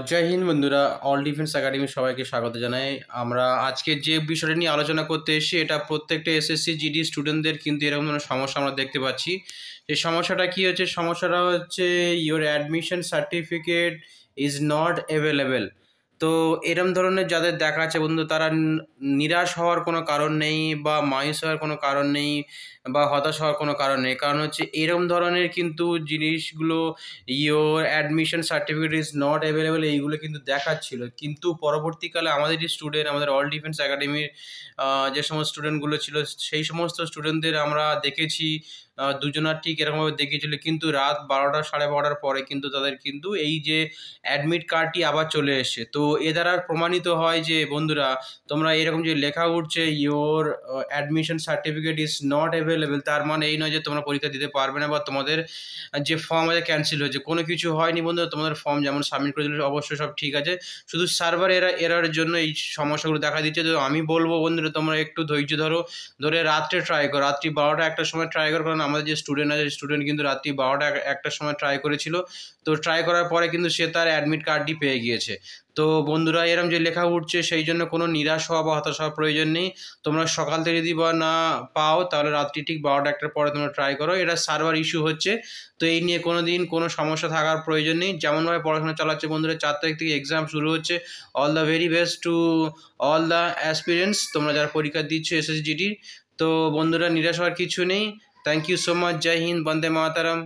জয় হিন্দ বন্ধুরা, all defence academy সবাইকে স্বাগত জানাই। আমরা আজকে যে বিষয়টা নিয়ে আলোচনা করতে এসেছি, এটা প্রত্যেকটা এসএসসি জিডি স্টুডেন্টদের কিন্তু এরকম ধরনের সমস্যা আমরা দেখতে পাচ্ছি। এই সমস্যাটা কি হচ্ছে? সমস্যাটা হচ্ছে your admission certificate is not available. তো এরম ধরনের যাদের দেখা যাচ্ছে বন্ধু, তারা নিরাশ হওয়ার কোনো কারণ নেই বা মায়ুস হওয়ার কোনো কারণ নেই বা হতাশ হওয়ার কোনো কারণ নেই। কারণ হচ্ছে এরম ধরনের কিন্তু জিনিসগুলো, your admission certificate is not available, এইগুলো কিন্তু দেখাচ্ছিল। কিন্তু পরবর্তীকালে আমাদের যে স্টুডেন্ট, আমাদের অল ডিফেন্স একাডেমির যে সমস্ত স্টুডেন্টগুলো ছিল, সেই সমস্ত স্টুডেন্টদের আমরা দেখেছি দুজনার ঠিক এরকমভাবে দেখিয়েছিল, কিন্তু রাত 12টা 12:30 পরে কিন্তু তাদের কিন্তু এই যে অ্যাডমিট কার্ডটি আবার চলে এসছে। তো এ দ্বারা প্রমাণিত হয় যে বন্ধুরা, তোমরা এরকম যে লেখা উঠছে your admission certificate is not available, তার মানে এই নয় যে তোমরা পরীক্ষা দিতে পারবে না বা তোমাদের যে ফর্ম আছে ক্যান্সেল হয়েছে। কোনো কিছু হয়নি বন্ধুরা, তোমাদের ফর্ম যেমন সাবমিট করে দিলে অবশ্যই সব ঠিক আছে। শুধু সার্ভার এররের জন্য এই সমস্যাগুলো দেখা দিচ্ছে। তো আমি বলবো বন্ধুরা, তোমরা একটু ধৈর্য ধরে রাত্রে ট্রাই করো, রাত্রি 12টা 1টার সময় ট্রাই করো। কারণ আমাদের যে স্টুডেন্ট আছে, স্টুডেন্ট কিন্তু রাত্রি 12টা 1টার সময় ট্রাই করেছিল। তো ট্রাই করার পরে কিন্তু সে তার অ্যাডমিট কার্ডটি পেয়ে গিয়েছে। তো বন্ধুরা, এরম যে লেখা উঠছে সেই জন্য কোনো নিরাশ হওয়া বা হতাশ হওয়ার প্রয়োজন নেই। তোমরা সকাল থেকে যদি বা না পাও, তাহলে রাত্রি ঠিক 12টা 1টার পরে তোমরা ট্রাই করো। এটা সার্ভার ইস্যু হচ্ছে। তো এই নিয়ে কোনো দিন কোনো সমস্যা থাকার প্রয়োজন নেই। যেমনভাবে পড়াশোনা চালাচ্ছে বন্ধুরা, 4 তারিখ থেকে এক্সাম শুরু হচ্ছে। All the very best to all the aspirants, তোমরা যারা পরীক্ষা দিচ্ছ এসএসজিডির। তো বন্ধুরা, নিরাশ হওয়ার কিছু নেই। Thank you so much. জয় হিন্দ, বন্দে মাতারাম।